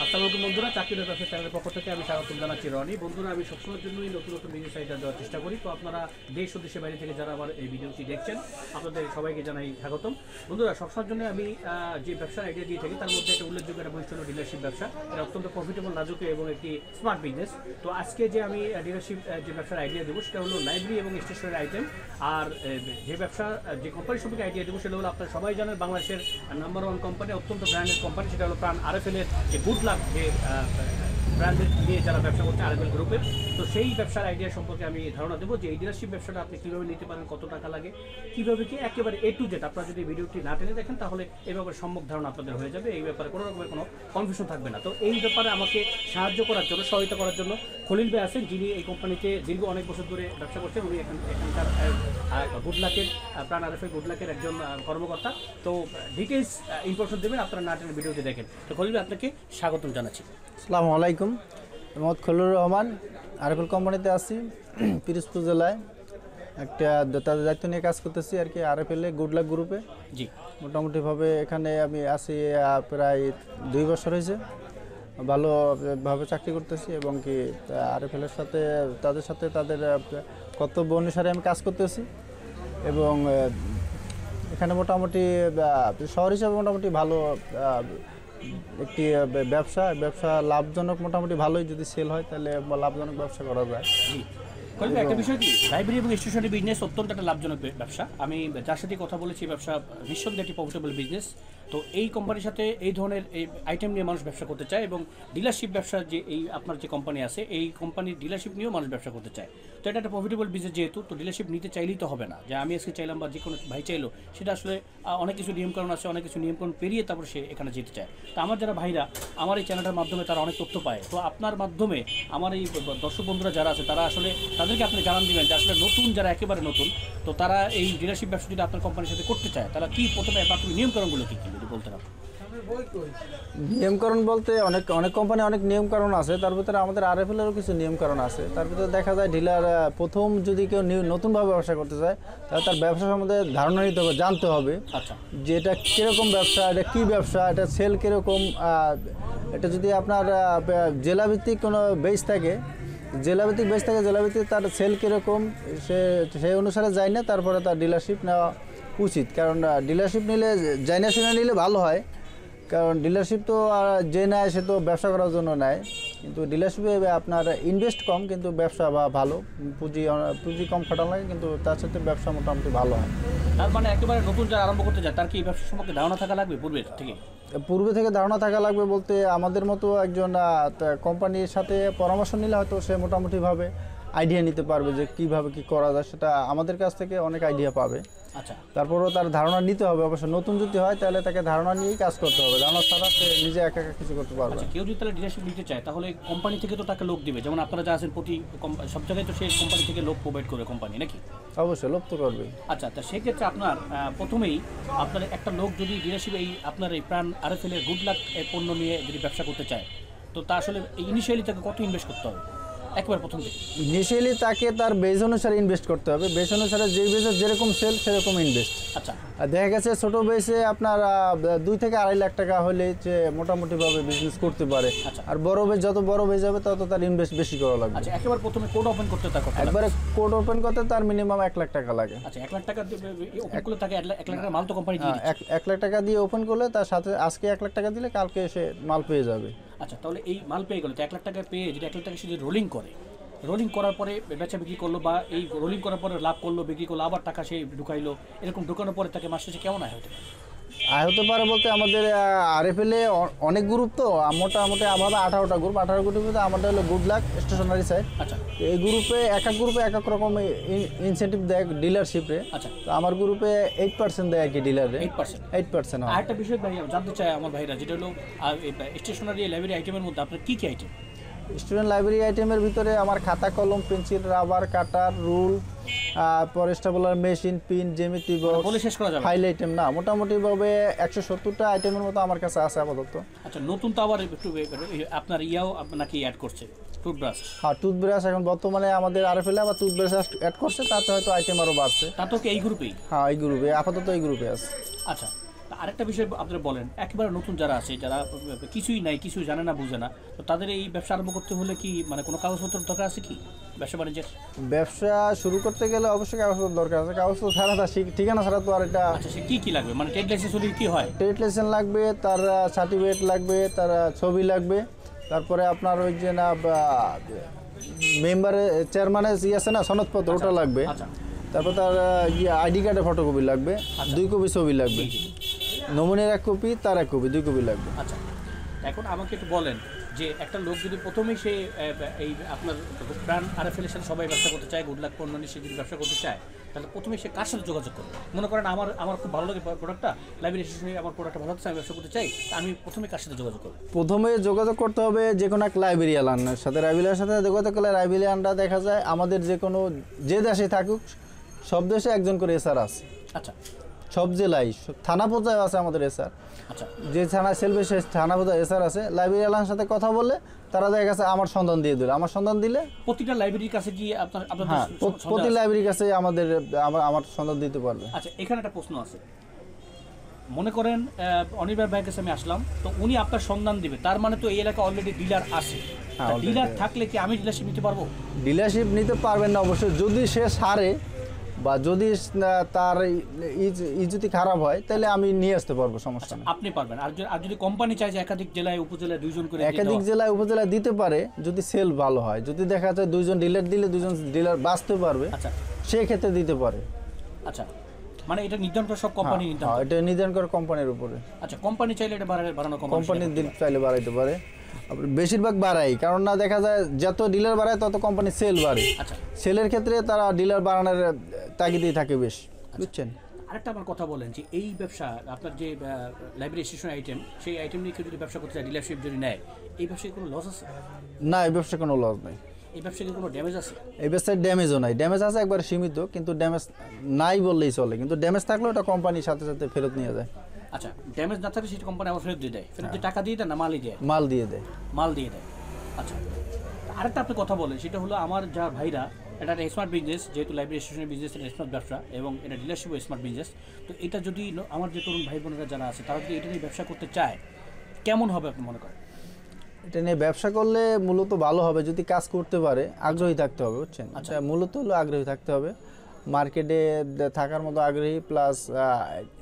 আসসালামু আলাইকুম বন্ধুরা, চাকরির ব্যবসা চ্যানেলের পক্ষ থেকে আমি স্বাগত জানাচ্ছি রনি। বন্ধুরা, আমি সবসময়ের জন্যই নতুন নতুন বিজনেস আইডিয়া দেওয়ার চেষ্টা করি। তো আপনারা দেশ ও দেশের বাইরে থেকে যারা আমার এই ভিডিওটি দেখছেন, আপনাদের সবাইকে জানাই স্বাগতম। বন্ধুরা, সবসময়ের জন্য আমি যে ব্যবসার আইডিয়া দিয়ে থাকি তার মধ্যে একটা উল্লেখযোগ্য একটা বৈশিষ্ট্য হলো ডিলারশিপ ব্যবসা। এটা অত্যন্ত প্রফিটেবল, রাজকীয় এবং একটি স্মার্ট বিজনেস। তো আজকে যে আমি ডিলারশিপ যে ব্যবসার আইডিয়া দেবো সেটা হলো লাইব্রেরি এবং স্টেশনারি আইটেম। আর যে ব্যবসা যে কোম্পানি সম্পর্কে আইডিয়া দেবো সেটা হলো আপনারা সবাই জানেন বাংলাদেশের নাম্বার ওয়ান কোম্পানি, অত্যন্ত ব্র্যান্ডেড কোম্পানি, সেটা হলো প্রাণ RFL এর যে গুড লাক যে ব্র্যান্ডেড নিয়ে যারা ব্যবসা করছে RFL গ্রুপের। তো সেই ব্যবসার আইডিয়া সম্পর্কে আমি ধারণা দেবো যে এই ডিলারশিপ ব্যবসাটা আপনি কীভাবে নিতে পারেন, কত টাকা লাগে, কীভাবে কি একেবারে A to Z। আপনারা যদি ভিডিওটি না টেনে দেখেন তাহলে এই ব্যাপারে সম্যক ধারণা আপনাদের হয়ে যাবে, এই ব্যাপারে কোনো রকমের কোনো কনফিউশন থাকবে না। তো এই ব্যাপারে আমাকে সাহায্য করার জন্য, সহায়তা করার জন্য খলিল ভাই আছেন, যিনি এই কোম্পানিতে দীর্ঘ অনেক বছর ধরে ব্যবসা করছেন। উনি এখানকার গুড লাকের প্রাণ RFL গুড লাকের একজন কর্মকর্তা। তো ডিটেলস ইনফরমেশন দেবেন, আপনারা না টেনে ভিডিওতে দেখেন। তো খলিল ভাই, আপনাকে স্বাগতম জানাচ্ছি। আসসালামু আলাইকুম। মোহাম্মদ খলিলুর রহমান, RFL কোম্পানিতে আছি পিরোজপুর জেলায়। একটা তাদের দায়িত্ব নিয়ে কাজ করতেছি আর কি RFL গুড লাক গ্রুপে। জি, মোটামুটিভাবে এখানে আমি আছি প্রায় 2 বছর হয়েছে। ভালোভাবে চাকরি করতেছি এবং কি RFL এর সাথে তাদের কর্তব্য অনুসারে আমি কাজ করতেছি। এবং এখানে মোটামুটি শহর হিসাবে মোটামুটি ভালো একটি ব্যবসা লাভজনক, মোটামুটি ভালোই যদি সেল হয় তাহলে লাভজনক ব্যবসা করা যায়। জি। খলিল ভাই, একটা বিষয় কি, লাইব্রেরি এবং স্টেশনারি বিজনেস অত্যন্ত একটা লাভজনক ব্যবসা। আমি যার সাথে কথা বলেছি, ব্যবসা নিঃসন্দেহে একটি প্রফিটেবল বিজনেস। তো এই কোম্পানির সাথে এই ধরনের এই আইটেম নিয়ে মানুষ ব্যবসা করতে চায় এবং ডিলারশিপ ব্যবসা যে এই আপনার যে কোম্পানি আছে এই কোম্পানির ডিলারশিপ নিয়েও মানুষ ব্যবসা করতে চায়। তো এটা একটা প্রফিটেবল বিজনেস যেহেতু, তো ডিলারশিপ নিতে চাইলেই তো হবে না যে আমি আজকে চাইলাম বা যে কোনো ভাই চাইলো, সেটা আসলে অনেক কিছু নিয়মকানুন আছে, অনেক কিছু নিয়মকানুন পেরিয়ে তারপর সে এখানে যেতে চায়। তো আমার যারা ভাইরা আমার এই চ্যানেলটার মাধ্যমে তারা অনেক তথ্য পায়। তো আপনার মাধ্যমে আমার এই দর্শক বন্ধুরা যারা আছে তারা আসলে তাদেরকে আপনি জানান দিবেন যে আসলে নতুন যারা একেবারে নতুন, তো তারা এই ডিলারশিপ ব্যবসা যদি আপনার কোম্পানির সাথে করতে চায় তাহলে কি প্রথমে প্রাথমিক নিয়মকানুনগুলো কী কী যদি বলতে পারেন? নিয়মকানুন বলতে অনেক কোম্পানি অনেক নিয়মকানুন আছে, তার ভিতরে আমাদের RFL এরও কিছু নিয়মকানুন আছে। তার ভিতরে দেখা যায় ডিলার প্রথম যদি কেউ নতুনভাবে ব্যবসা করতে চায় তাহলে তার ব্যবসা সম্বন্ধে ধারণা নিতে হবে, জানতে হবে যে এটা কীরকম ব্যবসা, এটা কী ব্যবসা, এটা সেল কীরকম। এটা যদি আপনার জেলাভিত্তিক কোনো বেস থাকে, জেলাভিত্তিক তার সেল কীরকম সেই অনুসারে যায় না, তারপরে তার ডিলারশিপ নেওয়া উচিত। কারণ ডিলারশিপ নিলে জানা শুনে নিলে ভালো হয়। কারণ ডিলারশিপ তো যে নেয় সে তো ব্যবসা করার জন্য নেয়, কিন্তু ডিলারশিপে আপনার ইনভেস্ট কম কিন্তু ব্যবসা ভালো, পুঁজি কম খাটানো লাগে, কিন্তু তার সাথে ব্যবসা মোটামুটি ভালো হয়। তার মানে একেবারে নতুন যারা আরম্ভ করতে যায় তার কি এই ব্যবসা সম্পর্কে ধারণা থাকা লাগবে পূর্বে থেকে ধারণা থাকা লাগবে বলতে আমাদের মতো একজন কোম্পানির সাথে পরামর্শ নিলে হয়তো সে মোটামুটিভাবে আইডিয়া নিতে পারবে যে কীভাবে কী করা যায়, সেটা আমাদের কাছ থেকে অনেক আইডিয়া পাবে। আচ্ছা, তারপরেও তার ধারণা নিতে হবে। অবশ্য নতুন যদি হয় তাহলে তাকে ধারণা নিয়েই কাজ করতে হবে, ধারণা ছাড়া সে নিজে একা কিছু করতে পারবে। আচ্ছা, কেউ যদি তাহলে ডিলারশিপ নিতে চায় তাহলে কোম্পানি থেকে তো তাকে লোক দিবে, যেমন আপনারা যা আছেন প্রতি সব জায়গায় তো সেই কোম্পানি থেকে লোক প্রোভাইড করে কোম্পানি, নাকি? অবশ্যই লোক তো করবে। আচ্ছা, তা সেক্ষেত্রে আপনার প্রথমেই আপনার একটা লোক যদি ডিলারশিপ এই আপনার এই প্রাণ RFL এর গুড লাক পণ্য নিয়ে যদি ব্যবসা করতে চায়, তো তা আসলে ইনিশিয়ালি তাকে কত ইনভেস্ট করতে হবে একবার প্রথম থেকে? ইনিশিয়ালি তাকে তার বেজ অনুসারে ইনভেস্ট করতে হবে, বেজ অনুসারে যেই বেজে যেরকম সেল সেরকম ইনভেস্ট। আচ্ছা, আর দেখা গেছে ছোটো বেজে আপনার 2 থেকে 2.5 লাখ টাকা হলে যে মোটামুটিভাবে বিজনেস করতে পারে। আচ্ছা, আর বড় বেজ যত বড় বেজ হবে তত তার ইনভেস্ট বেশি করা লাগবে। আচ্ছা, একেবারে প্রথমে কোড ওপেন করতে একবারে কোড ওপেন করতে তার মিনিমাম 1 লাখ টাকা লাগে। আচ্ছা, 1 লাখ টাকা ওপেন করলে তাকে 1 লাখ টাকার মাল তো কোম্পানি দিয়ে দিচ্ছে। 1 লাখ টাকা দিয়ে ওপেন করলে তার সাথে আজকে 1 লাখ টাকা দিলে কালকে সে মাল পেয়ে যাবে। আচ্ছা, তাহলে এই মাল পেয়ে গেলে তো 1 লাখ টাকা পেয়ে যদি 1 লাখ টাকা সে যদি রোলিং করার পরে বেচা বিক্রি করলো, বা এই রোলিং করার পরে লাভ করলো, বিক্রি করলো, আবার টাকা সে ঢুকাইলো, এরকম ঢুকানোর পরে তাকে মাস শেষে কেমন আয় হতে পারে? আয় হতে পারে বলতে আমাদের RFL এ অনেক গ্রুপ, তো মোটামুটি আমাদের 18টা গ্রুপ, 18 গ্রুপের মধ্যে আমাদের হলো গুড লাক স্টেশনারি সাইড। আচ্ছা, এই গ্রুপে এক এক রকম ইনসেন্টিভ দেয় ডিলারশিপে। আচ্ছা, তো আমার গ্রুপে 8% দেয় আর কি ডিলারে। 8% আর একটা বিষয় ভাই জানতে চাই আমার ভাইরা, যেটা হলো স্টেশনারি লাইব্রেরি আইটেমের মধ্যে আপনার কী কী আইটেম? স্টুডেন্ট লাইব্রেরি আইটেমের ভিতরে আমার খাতা, কলম, পেন্সিল, রাবার, কাটার, রুল, পরে স্টেপলার মেশিন, পিন, জ্যামিতি বক্স, বলে শেষ করা যাবে ফাইল আইটেম না, মোটামুটিভাবে 170টা আইটেমের মতো আমার কাছে আছে আপাতত। আচ্ছা, নতুন তো আবার একটু আপনার ইয়াও নাকি অ্যাড করছে টুথব্রাশ? হ্যাঁ, টুথব্রাশ এখন বর্তমানে আমাদের RFL আবার টুথব্রাশ অ্যাড করছে, তাতে হয়তো আইটেম আরও বাড়ছে। তা তো কি এই গ্রুপেই? হ্যাঁ, এই গ্রুপে আপাতত এই গ্রুপে আছে। আচ্ছা, আরেকটা বিষয় আপনারা বলেন, একেবারে নতুন যারা আছে, যারা কিছুই নাই, কিছুই জানে না, বুঝে না, তো তাদের এই ব্যবসা আরম্ভ করতে হলে কি মানে কোনো কাগজপত্র দরকার আছে কি ব্যবসা বাণিজ্যের? ব্যবসা শুরু করতে গেলে অবশ্যই কাগজপত্র দরকার আছে। কাগজপত্র ছাড়া তার ঠিকানা ছাড়া তো আর এটা। আচ্ছা, সে কি লাগবে, মানে ট্রেড লাইসেন্স হলে কি হয়? ট্রেড লাইসেন্স লাগবে, তার সার্টিফিকেট লাগবে, তার ছবি লাগবে, তারপরে আপনার ওই যে না মেম্বারের চেয়ারম্যানের আছে না সনদপত্র, ওটা লাগবে। আচ্ছা, তারপর তার আইডি কার্ডের ফটোকপি লাগবে, 2 কপি ছবি লাগবে, নমিনির 1 কপি, তার 1 কপি, 2 কপি লাগবে। আচ্ছা, এখন আমাকে একটু বলেন যে একটা লোক যদি প্রথমেই সে এই আপনার ব্র্যান্ড আরএফএল এর সাথে সবাই ব্যবসা করতে চায়, গুড লাক পণ্য নিয়ে সে যদি ব্যবসা করতে চায়, তাহলে প্রথমে সে কার সাথে যোগাযোগ করবে? মনে করেন আমার খুব ভালো লাগে প্রোডাক্টটা, লাইব্রেরি স্টেশনে আমার প্রোডাক্টটা ভালো হচ্ছে, আমি ব্যবসা করতে চাই, তা আমি প্রথমে কার সাথে যোগাযোগ করব? প্রথমে যোগাযোগ করতে হবে যে কোনো এক লাইব্রেরিয়ানের সাথে। লাইব্রেরিয়ানের সাথে যোগাযোগ করলে লাইব্রেরিয়ানরা দেখা যায় আমাদের যে দেশে থাকুক সব দেশে একজন করে এসআর আছে। আচ্ছা, সব জেলায় থানা পর্যায়ে আছে আমাদের এসআর। আচ্ছা, যে থানায় সেলবে সে থানা পর্যায়ে এসআর আছে। লাইব্রেরিয়ানের সাথে কথা বললে তারা দেখা গেছে আমার সন্ধান দিয়ে দিল। আমার সন্ধান দিলে প্রতিটা লাইব্রেরির কাছে গিয়ে আপনার হ্যাঁ, প্রতি লাইব্রেরির কাছে আমার সন্ধান দিতে পারবে। আচ্ছা, এখানে একটা প্রশ্ন আছে। মনে করেন অনির্বাণ ভাইয়ের কাছে আমি আসলাম, তো উনি আপনার সন্ধান দিবে, তার মানে তো এই এলাকায় অলরেডি ডিলার আছে। ডিলার থাকলে কি আমি ডিলারশিপ নিতে পারবো? ডিলারশিপ নিতে পারবেন না অবশ্যই, যদি সে সারে বা যদি তার যদি খারাপ হয় তাহলে আমি নিয়ে আসতে পারবো, সমস্যা নেই। আপনি পারবেন। আর যদি কোম্পানি চায় যে একাধিক জেলায় উপজেলায় 2 জন করে একাধিক জেলায় উপজেলায় দিতে পারে, যদি সেল ভালো হয়, যদি দেখা যায় 2 জন ডিলার দিলে 2 জন ডিলার বাঁচতে পারবে, আচ্ছা, সেই ক্ষেত্রে দিতে পারে। আচ্ছা, মানে এটা নির্ধারণ করে সব কোম্পানি নির্ধারণ করে? এটা নির্ধারণ করে কোম্পানির উপরে। আচ্ছা, কোম্পানি চাইলে এটা বাড়ানো কোম্পানির দিক চাইলে বাড়াইতে পারে, বেশিরভাগ বাড়াই, কারণ না দেখা যায় যত ডিলার বাড়ায় তত কোম্পানি সেল বাড়ে। আচ্ছা, সেলের ক্ষেত্রে তারা ডিলার বাড়ানোর তাগিদেই থাকে বেশ, বুঝছেন? আরেকটা আমার কথা বলেন যে এই ব্যবসা আপনার যে লাইব্রেরি স্টেশন আইটেম, সেই আইটেম নিয়ে কেউ যদি ব্যবসা করতে চায়, ডিলারশিপ যদি নেয়, এই ব্যবসায় কোনো লস আছে? না, এই ব্যবসায় কোনো লস নেই। এই ব্যবসায় কোনো ড্যামেজ আছে? এই ব্যবসায় ড্যামেজও নাই। ড্যামেজ আছে একবারে সীমিত, কিন্তু ড্যামেজ নাই বললেই চলে, কিন্তু ড্যামেজ থাকলেও ওটা কোম্পানির সাথে সাথে ফেরত নিয়ে যায়। আচ্ছা, ড্যামেজ না থাকলে সেটা কোম্পানি আবার ফেরত দিয়ে দেয়? ফেরত দিয়ে টাকা দিয়ে দেয় না মালই দেয়? মাল দিয়ে দেয়। মাল দিয়ে দেয়। আচ্ছা, আরেকটা আপনি কথা বলেন, সেটা হলো আমার যা ভাইরা, এটা একটা স্মার্ট বিজনেস, যেহেতু লাইব্রেরি স্টেশনের বিজনেস এটা স্মার্ট ব্যবসা এবং এটা ডিলারশিপও স্মার্ট বিজনেস। তো এটা যদি আমার যে তরুণ ভাই বোনেরা যারা আছে তারা যদি এটা নিয়ে ব্যবসা করতে চায়, কেমন হবে আপনি মনে করেন? এটা নিয়ে ব্যবসা করলে মূলত ভালো হবে যদি কাজ করতে পারে, আগ্রহী থাকতে হবে, বুঝছেন? আচ্ছা, মূলত হলো আগ্রহী থাকতে হবে, মার্কেটে থাকার মতো আগ্রহী, প্লাস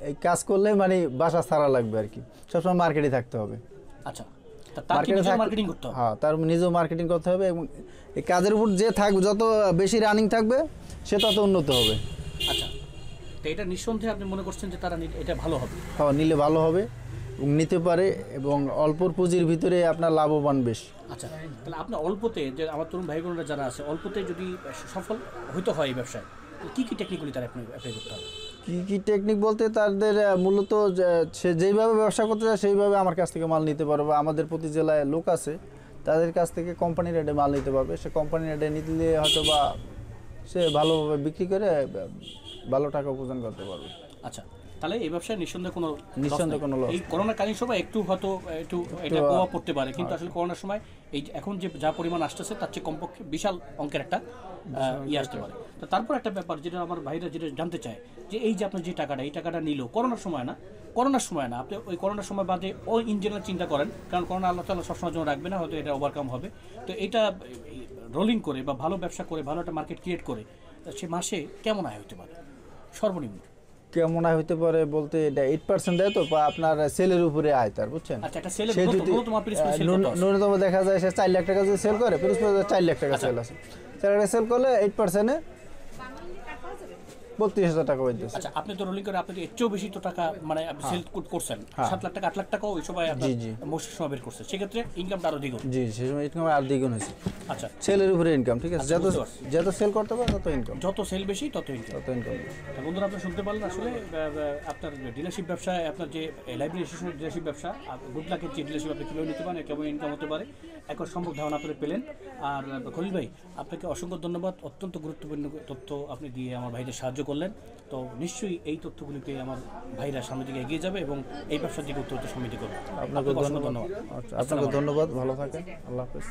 এই কাজ করলে মানে বাসা ছাড়া লাগবে আর কি, সবসময় মার্কেটে থাকতে হবে। আচ্ছা, মার্কেটিং করতে হবে? হ্যাঁ, তার নিজেও মার্কেটিং করতে হবে, এবং এই কাজের উপর যে থাকবে যত বেশি রানিং থাকবে সে তত উন্নত হবে। আচ্ছা, তো এটা নিঃসন্দেহে আপনি মনে করছেন যে তারা এটা ভালো হবে? হ্যাঁ, নিলে ভালো হবে এবং নিতে পারে, এবং অল্প পুঁজির ভিতরে আপনার লাভবান বেশ। আচ্ছা, তাহলে আপনার অল্পতে, যে আমার তরুণ ভাই বোনেরা যারা আছে, অল্পতে যদি সফল হইতে হয় এই ব্যবসায়, কী কী টেকনিকগুলি তারা অ্যাপ্লাই করতে হবে? কী টেকনিক বলতে তাদের মূলত সে যেইভাবে ব্যবসা করতে চায় সেইভাবে আমার কাছ থেকে মাল নিতে পারবে। আমাদের প্রতি জেলায় লোক আছে, তাদের কাছ থেকে কোম্পানি রেটে মাল নিতে পারবে। সে কোম্পানি রেটে নিলে হয়তো বা সে ভালোভাবে বিক্রি করে ভালো টাকা উপার্জন করতে পারবে। আচ্ছা, তাহলে এই ব্যবসায় নিঃসন্দেহে কোনো লস। এই করোনাকালীন সময় একটু হয়তো এটা প্রভাব পড়তে পারে, কিন্তু আসলে করোনার সময় এই এখন যে যা পরিমাণ আসতেছে তার চেয়ে কমপক্ষে বিশাল অঙ্কের একটা আসতে পারে। তো তারপর একটা ব্যাপার যেটা আমার ভাইরা যেটা জানতে চায়, যে এই যে আপনার যে টাকাটা, এই টাকাটা নিল করোনার সময় না, আপনি ওই করোনার সময় বাদে ও ইন জেনারেল চিন্তা করেন, কারণ করোনা আল্লাহ তাআলা সবসময় জন্য রাখবে না, হয়তো এটা ওভারকাম হবে। তো এটা রোলিং করে বা ভালো ব্যবসা করে, ভালো একটা মার্কেট ক্রিয়েট করে সে মাসে কেমন আয় হতে পারে সর্বনিম্ন? কেমন আয় হতে পারে বলতে, এটা 8% দেয় তো আপনার সেলের উপরে আয় তার, বুঝছেন? আচ্ছা, একটা সেলের ন্যূনতম দেখা যায় সে 4 লাখ টাকা যদি সেল করে, 4 লাখ টাকা সেল আছে, 4 লাখ সেল করলে 8%-এ 32,000 টাকা পাইতেছে। আচ্ছা, আপনি তো রোলিং করে আপনি এর চেয়েও বেশি তো টাকা মানে সেল করছেন, 7 লাখ টাকা 8 লাখ টাকাও ওই সময় আপনার মৌসুমের সময় বের করছে, সেক্ষেত্রে ইনকামটা আরো দ্বিগুণ। জি, সেই সময় ইনকাম আর দ্বিগুণ হয়েছে। আচ্ছা, সেলের উপরে ইনকাম, ঠিক আছে? যত সেল করতে পারে তত ইনকাম, যত সেল বেশি তত ইনকাম। বন্ধুরা, আপনি শুনতে পারলেন, আসলে আপনার ডিলারশিপ ব্যবসায়, আপনার যে লাইব্রেরি স্টেশনের ডিলারশিপ ব্যবসা, গুড লাকের যে ডিলারশিপ আপনি কীভাবে নিতে পারেন, কেমন ইনকাম হতে পারে, এখন সম্ভব ধারণা আপনারা পেলেন। আর খলিল ভাই, আপনাকে অসংখ্য ধন্যবাদ, অত্যন্ত গুরুত্বপূর্ণ তথ্য আপনি দিয়ে আমার ভাইদের সাহায্য করলেন। তো নিশ্চয়ই এই তথ্যগুলিকে আমার ভাইরা সামনের দিকে এগিয়ে যাবে এবং এই ব্যবসার দিকে উত্তর সমৃদ্ধি করবে। আপনাকে ধন্যবাদ। আপনাকে ধন্যবাদ, ভালো থাকেন, আল্লাহ হাফেজ।